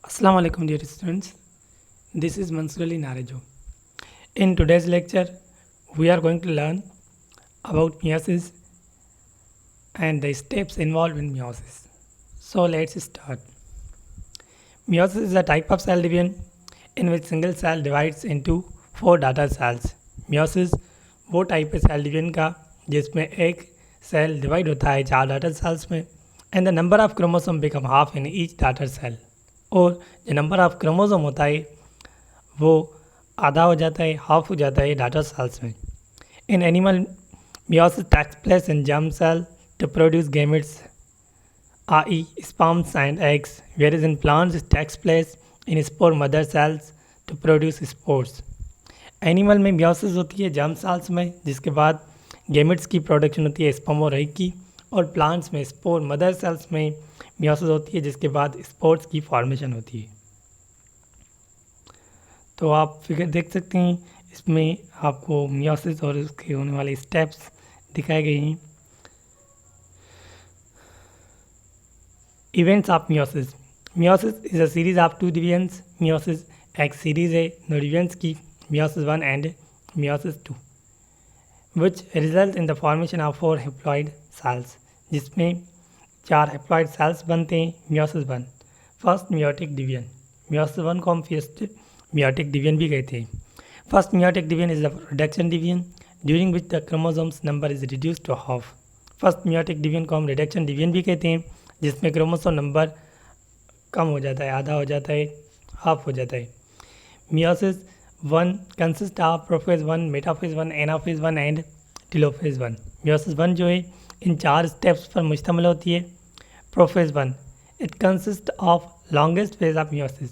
Assalamu alaikum dear students. This is Mansur Ali Narejo. In today's lecture, we are going to learn about meiosis and the steps involved in meiosis. So let's start. Meiosis is a type of cell division in which single cell divides into four daughter cells. Meiosis वो type है cell division का जिसमें एक cell divide होता है चार daughter cells में and the number of chromosome become half in each daughter cell और जो नंबर ऑफ क्रोमोसोम होता है वो आधा हो जाता है हाफ हो जाता है डाटर सेल्स में in animal meiosis takes place in germ cell to produce gametes i.e. sperms and eggs whereas in plants it takes place in spore mother cells to produce spores. Animal में meiosis होती है germ cells में जिसके बाद gametes की production होती है sperm और एग की और प्लांट्स में स्पोर मदर सेल्स में मियोसिस होती है जिसके बाद स्पोर्स की फॉर्मेशन होती है. तो आप फिगर देख सकते हैं इसमें आपको मियोसिस और उसके होने वाले स्टेप्स दिखाए गए हैं. Events of meiosis. Meiosis is a series of two divisions. Meiosis एक सीरीज है दो डिवीजन्स की meiosis 1 and meiosis 2 which result in the formation of 4 haploid cells जिसमें 4 haploid cells बनते हैं. meiosis 1 first meiotic division. meiosis 1 को हम first meiotic division भी कहते हैं. First meiotic division is the reduction division during which the chromosomes number is reduced to half. First meiotic division को हम reduction division भी कहते हैं जिसमें क्रोमोसोम नंबर कम हो जाता है आधा हो जाता है हाफ हो जाता है. meiosis 1 consists of prophase 1, metaphase 1, anaphase 1 and telophase 1. meiosis 1 जो है इन चार स्टेप्स पर मुश्तमिल होती है. Prophase 1 it consist of longest phase of meiosis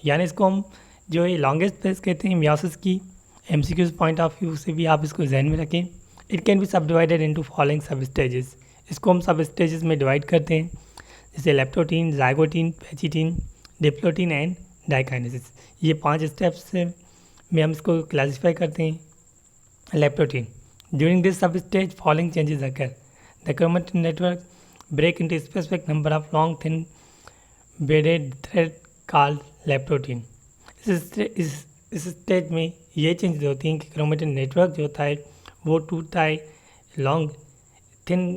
यानी इसको हम जो है लॉन्गेस्ट फेज कहते हैं meiosis की. MCQs पॉइंट ऑफ व्यू से भी आप इसको जहन में रखें. It can be subdivided into following sub stages. इसको हम सब स्टेजेस में डिवाइड करते हैं जैसे leptotene, zygotene, pachytene, diplotene and diakinesis. ये 5 स्टेप्स में हम इसको क्लासिफाई करते हैं. Leptotene during this sub stage following changes occur. The chromatin network break into specific number of long thin beaded thread called leptotene. इस स्टेज में ये changes होती हैं कि क्रोमेटिन नेटवर्क जो होता है वो टूटता है लॉन्ग थिन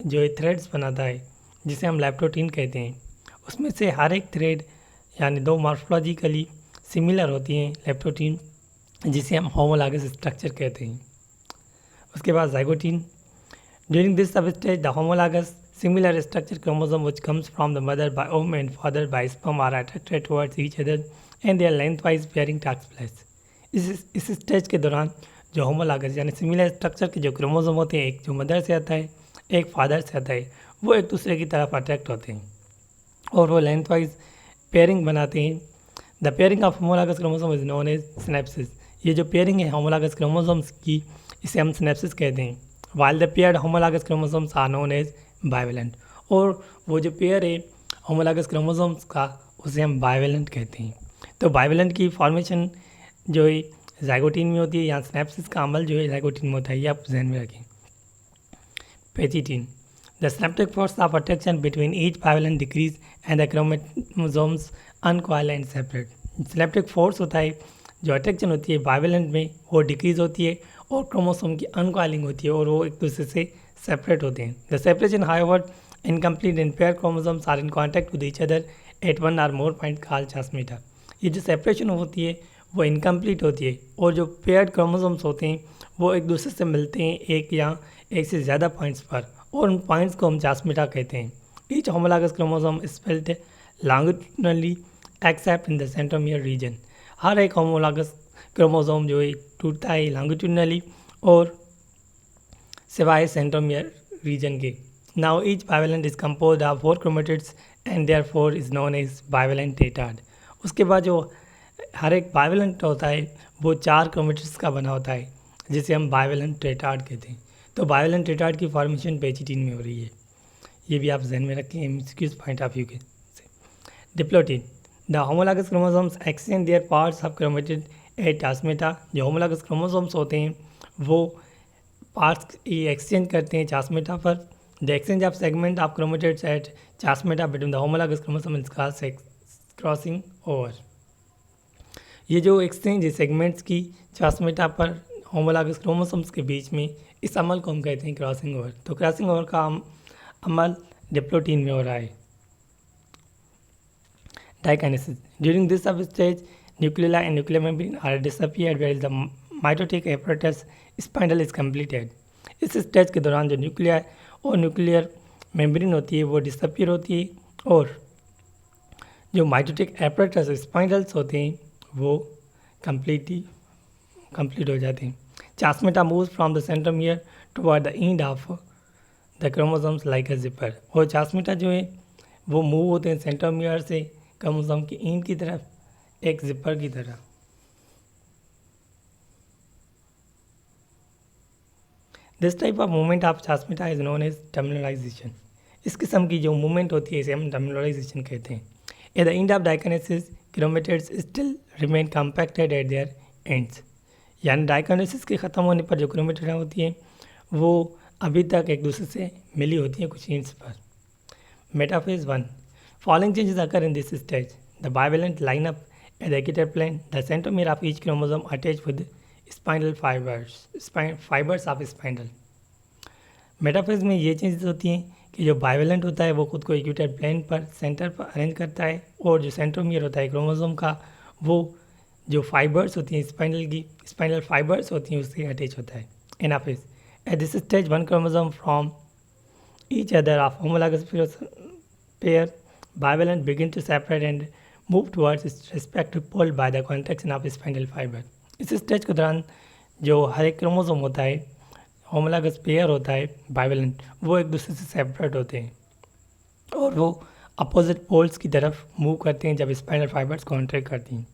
जो है थ्रेड्स बनाता है जिसे हम लेप्टोटीन कहते हैं. उसमें से हर एक थ्रेड यानी दो मॉर्फोलॉजिकली सिमिलर होती हैं लेप्टोटीन जिसे हम होमोलॉगस स्ट्रक्चर कहते हैं. उसके बाद zygotene during this sub stage the homologous similar structure chromosome which comes from the mother by ovum and father by sperm are attracted towards each other and their lengthwise pairing takes place. इस stage के दौरान जो homologous यानी similar structure के जो chromosome होते हैं एक जो मदर से आता है एक फादर से आता है वो एक दूसरे की तरफ अट्रैक्ट होते हैं और वो लेंथ वाइज पेयरिंग बनाते हैं. The pairing of homologous chromosome is known as synapsis. ये जो पेयरिंग है होमोलॉगस क्रोमोसोम्स की इसे हम सिनेप्सिस कहते हैं. While the paired homologous chromosomes are known as bivalent. और वो जो पेयर है होमोलॉगस क्रोमोसोम्स का उसे हम बाइवेलेंट कहते हैं. तो बाइवेलेंट की फॉर्मेशन जो है जाइगोटीन में होती है. यहाँ सिनेप्सिस का अमल जो है जाइगोटीन में होता है. ये आप ध्यान में रखें. Pachytene the synaptic force of attraction between each bivalent decrease and the chromosomes uncoil and separate. Synaptic force होता है जो अट्रैक्शन होती है बाइवेलेंट में वो डिक्रीज होती है और क्रोमोसोम की अनकॉइलिंग होती है और वो एक दूसरे से सेपरेट होते हैं. The separation however incomplete and pair chromosomes are in contact with each other at one or more point called transmitter. ये जो सेपरेशन होती है वो इनकम्प्लीट होती है और जो पेयर्ड क्रोमोसोम्स होते हैं वो एक दूसरे से मिलते हैं एक या एक से ज़्यादा पॉइंट्स पर और उन पॉइंट्स को हम ट्रांसमीटर कहते हैं. Each homologous chromosome is split longitudinally except in the centromere region. हर एक होमोलॉगस क्रोमोसोम जो है टूटता है लॉन्गिट्यूडनली और सिवाय सेंट्रोमियर रीजन के. Now each bivalent is composed of 4 chromatids and therefore is known as bivalent tetrad. उसके बाद जो हर एक बाइवेलेंट होता है वो 4 क्रोमेटिड्स का बना होता है जिसे हम बाइवेलेंट टेट्राड कहते हैं. तो बाइवेलेंट टेट्राड की फॉर्मेशन पैचिटीन में हो रही है. ये भी आप ध्यान में रखें MCQs पॉइंट ऑफ व्यू के. Diplotene the homologous chromosomes exchange their parts of chromatid at transmitter. जो होमोलॉगस क्रोमोसोम्स होते हैं वो पार्ट्स एक्सचेंज करते हैं ट्रांसमीटर पर. The exchange of segment of chromatids at transmitter between the homologous chromosome is called crossing over. ये जो exchange है सेगमेंट्स की ट्रांसमीटर पर होमोलॉगस क्रोमोसोम्स के बीच में, इस अमल को हम कहते हैं क्रॉसिंग ओवर। तो क्रॉसिंग ओवर का अमल डिप्लोटीन में हो रहा है। Dikinesis. During this substage, nucleoli and nuclear membrane are disappeared whereas the mitotic apparatus spindle is completed. इस स्टेज के दौरान जो न्यूक्लियर और न्यूक्लियर मेम्ब्रेन होती है वो डिसअपियर होती है और जो माइटोटिक एपरेटस स्पाइंडल्स होते हैं वो कंप्लीट हो जाते हैं। Transmitter moves from the centromere toward the end of the chromosomes like a zipper. और ट्रांसमीटर जो है वो मूव होते हैं सेंट्रोमियर से क्रोमोसोम की एंड की तरफ, एक जिपर की तरह। This type of movement of transmitter is known as terminalisation. इस किस्म की जो मूवमेंट होती है इसे हम टर्मिनलाइजेशन कहते हैं। At the end of diakinesis chromatids still remain compacted at their ends. यानी डाइकिनेसिस के ख़त्म होने पर जो क्रोमेटिड होती हैं वो अभी तक एक दूसरे से मिली होती हैं कुछ एंड्स पर। Metaphase 1, following changes occur in this stage. The bivalent line up at the equator plane. The centromere of each chromosome attached with spindle fibers of spindle. Metaphase में ये चेंजेस होती हैं कि जो बाइवेलेंट होता है वो खुद को इक्वेटर प्लेन पर सेंटर पर अरेंज करता है और जो सेंट्रोमियर होता है क्रोमोसोम का वो जो फाइबर्स होती हैं स्पाइनल फाइबर्स होती हैं उससे अटैच होता है। Anaphase eight this stage one chromosome from each other of homologous pair bivalent begin to separate and move towards its respective pole by the contraction of spindle fiber. इस stage के दौरान जो हर एक क्रोमोसोम होता है homologous pair होता है bivalent, वो एक दूसरे से सेपरेट होते हैं और वो अपोजिट पोल्स की तरफ मूव करते हैं जब स्पाइनल फाइबर्स कॉन्ट्रैक्ट करती हैं।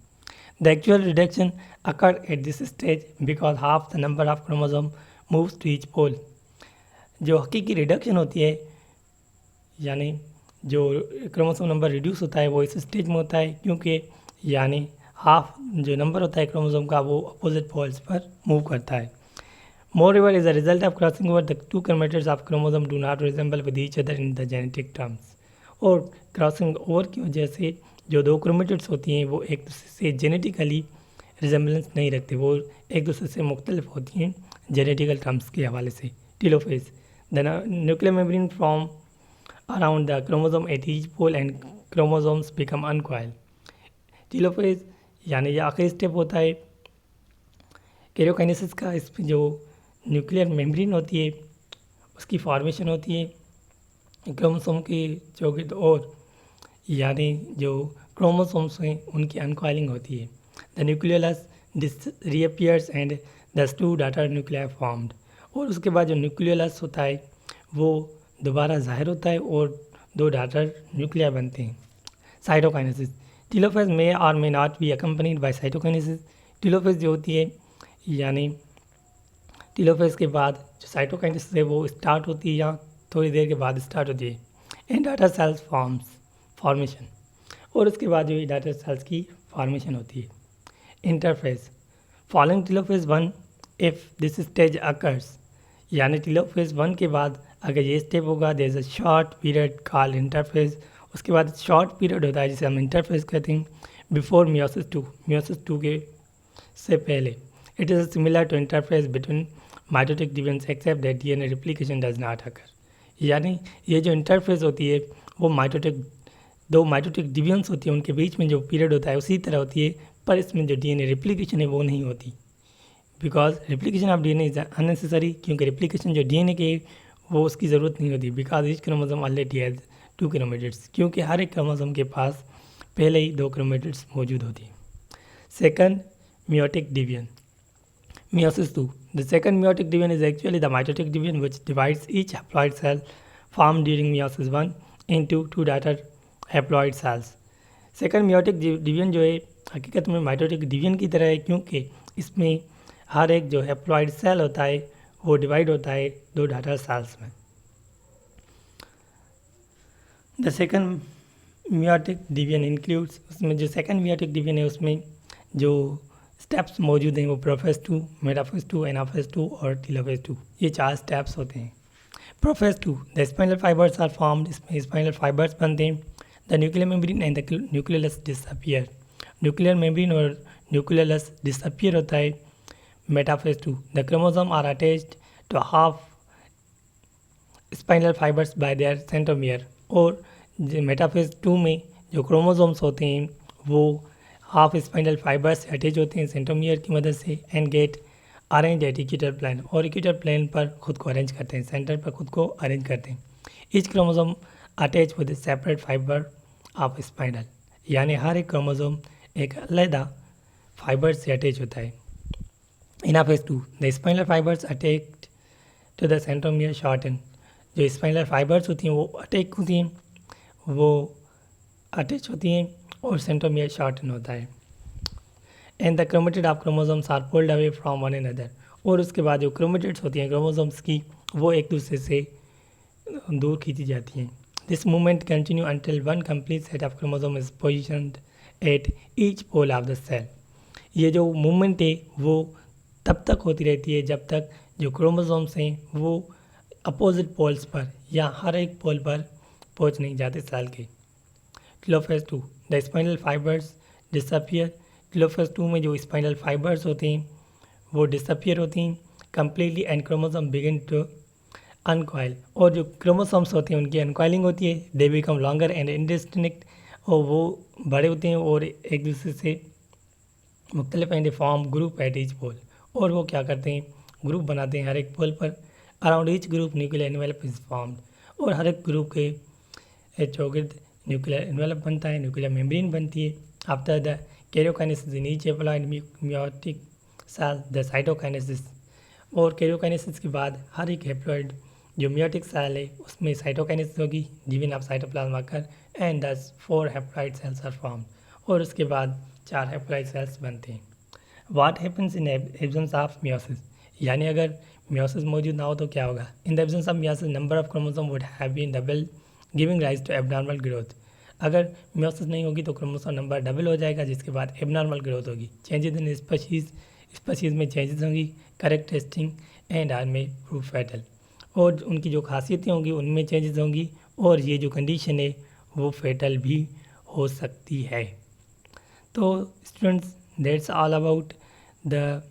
The actual reduction occur at this stage because half the number of chromosome moves to each pole. जो हकीकी रिडक्शन होती है यानी जो क्रोमोसोम नंबर रिड्यूस होता है वो इस स्टेज में होता है क्योंकि यानी हाफ जो नंबर होता है क्रोमोसोम का वो अपोजिट पोल्स पर मूव करता है। More as a result of crossing over the two chromatids of chromosome do not resemble with each other in the genetic terms. और क्रॉसिंग ओवर की वजह से जो दो क्रोमेटिड्स होती हैं वो एक दूसरे से जेनेटिकली रिजेंबलेंस नहीं रखते, वो एक दूसरे से मुख्तलिफ होती हैं जेनेटिकल टर्म्स के हवाले से। Telophase the nuclear membrane from around the chromosome at each pole and chromosomes become uncoiled. Telophase यानी ये आखिरी स्टेप होता है कैरियोकाइनेसिस का। इसमें जो न्यूक्लियर मेम्ब्रेन होती है उसकी फॉर्मेशन होती है क्रोमोसोम की चौगिर्द और यानी जो क्रोमोसोम्स हैं उनकी अनकॉइलिंग होती है। The nucleolus reappears and the two daughter nuclear formed. और उसके बाद जो न्यूक्लियोलस होता है वो दोबारा ज़ाहिर होता है और दो डॉटर न्यूक्लियर बनते हैं। साइटोकाइनेसिस टीलोफेज में और may not be accompanied by cytokinesis. Telophase जो होती है यानी टीलोफेज के बाद जो साइटोकाइनेसिस है वो स्टार्ट होती है या थोड़ी देर के बाद स्टार्ट होती है। एंड डॉटर सेल्स फॉर्मेशन और उसके बाद जो डॉटर सेल्स की फॉर्मेशन होती है। Interphase following telophase 1 if this stage occurs यानी टीलोफेज 1 के बाद अगर ये स्टेप होगा there is a short period called interphase. उसके बाद शॉर्ट पीरियड होता है जिसे हम इंटरफेज कहते हैं बिफोर मियोसिस टू के से पहले। It is similar to interphase between mitotic divisions except that DNA replication does not occur. यानी ये जो इंटरफेज होती है वो दो माइटोटिक डिविजन्स होती है उनके बीच में जो पीरियड होता है उसी तरह होती है, पर इसमें जो डीएनए रेप्लिकेशन है वो नहीं होती because replication of DNA is unnecessary. क्योंकि रेप्लिकेशन जो डीएनए के वो उसकी ज़रूरत नहीं होती because each chromosome already has 2 chromatids. क्योंकि हर एक क्रोमोसोम के पास पहले ही 2 क्रोमेटिड्स मौजूद होती हैं। Second meiotic division meiosis 2 the second meiotic division is actually the mitotic division which divides each haploid cell formed during meiosis 1 into 2 daughter haploid cells। Second meiotic division जो है हकीकत में माइटोटिक डिवीजन की तरह है क्योंकि इसमें हर एक जो हैप्लॉइड सेल होता है वो डिवाइड होता है 2 डॉटर सेल्स में। The second meiotic division includes उसमें जो सेकंड meiotic division है उसमें जो स्टेप्स मौजूद हैं वो प्रोफेज 2, मेटाफेज 2, एनाफेज 2 और टीलोफेज 2, ये 4 स्टेप्स होते हैं। Prophase 2 the spinal fibres are formed, इसमें स्पाइनल फाइबर्स बनते हैं। The nuclear membrane and the nucleolus disappear. Nuclear membrane और nucleolus disappear होता है metaphase 2. The chromosome are attached to half spinal fibers by their centromere. और metaphase 2 में जो chromosomes होते हैं वो हाफ स्पाइनल फाइबर से अटैच होते हैं सेंट्रोमियर की मदद से and get arrange at equator plane, और इक्वेटर प्लेन पर खुद को अरेंज करते हैं, सेंटर पर खुद को अरेंज करते हैं. Each chromosome attach with separate fibre of spinal, यानी हर एक क्रोमोसोम एक अलग फाइबर से अटैच होता है. In phase 2 the spinal fibres attach to the centromere shorten. जो स्पाइनल फाइबर्स होती हैं वो अटैच होती हैं, वो अटैच होती हैं और सेंट्रोमियर शॉर्टन होता है. And the chromatid of chromosomes are pulled away from one another. और उसके बाद जो क्रोमेटिड्स होती हैं क्रोमोसोम्स की वो एक दूसरे से दूर खींची जाती हैं. This movement continue until one complete set of chromosome is positioned at each pole of the cell. ये जो मूवमेंट है वो तब तक होती रहती है जब तक जो क्रोमोसोम्स हैं वो अपोजिट पोल्स पर या हर एक पोल पर पहुंच नहीं जाते सेल के. Telophase 2 the spinal fibres disappear. Telophase 2 में जो स्पाइनल फाइबर्स होते हैं वो डिसअपियर होती हैं completely and chromosome begin to uncoil. और जो क्रोमोसोम्स होते हैं उनकी अनकॉइलिंग होती है, they become longer and indistinct, और वो बड़े होते हैं और एक दूसरे से मुख्तलिफ and form group at each pole. और वो क्या करते हैं, ग्रुप बनाते हैं हर एक पोल पर. Around each group nuclear envelope is formed. और हर एक ग्रुप के चौगिर्द न्यूक्लियर एनवेलप बनता है, न्यूक्लियर मेम्ब्रेन बनती है. After the karyokinesis in each haploid meiotic cell the cytokinesis. और कैरियोकाइनेसिस के बाद हर एक हैप्लॉइड जो मेयोटिक सेल है उसमें साइटोकाइनेसिस होगी, गिवन ऑफ साइटोप्लाज्म आकर, एंड दस 4 हैप्लॉइड सेल्स आर फॉर्म्ड. और उसके बाद 4 हैप्लॉइड सेल्स बनते हैं. What happens in absence of meiosis, यानी अगर मियोसिस मौजूद ना हो तो क्या होगा. In the absence of meiosis number of chromosome would have been double giving rise to abnormal growth. अगर मियोसिस नहीं होगी तो क्रोमोसोम नंबर डबल हो जाएगा जिसके बाद एबनॉर्मल ग्रोथ होगी. चेंजेस इन स्पीशीज में चेंजेस होंगी, कैरेक्टरिस्टिक एंड आर में प्रूव फैटल. और उनकी जो खासियतें होंगी उनमें चेंजेस होंगी, और ये जो कंडीशन है वो फैटल भी हो सकती है. तो students that's all about the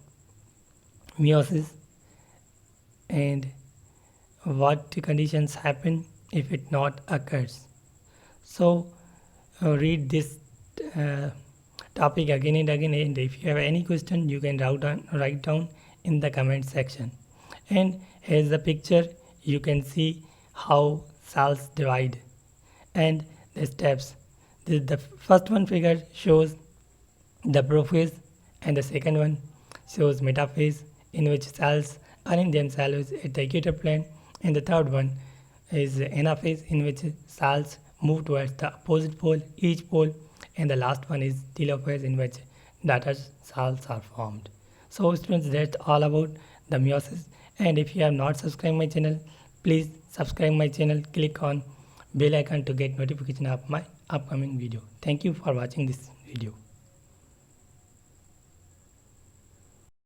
meiosis and what conditions happen if it not occurs. So read this topic again and again, and if you have any question you can write down in the comment section. And here's the picture, you can see how cells divide and the steps. The first one figure shows the prophase and the second one shows metaphase, in which cells arrange themselves at the equator plane, and the third one is anaphase, in which cells move towards the opposite pole, each pole, and the last one is telophase, in which daughter cells are formed. So students, that's all about the meiosis. And if you have not subscribed my channel, please subscribe my channel, click on bell icon to get notification of my upcoming video. Thank you for watching this video.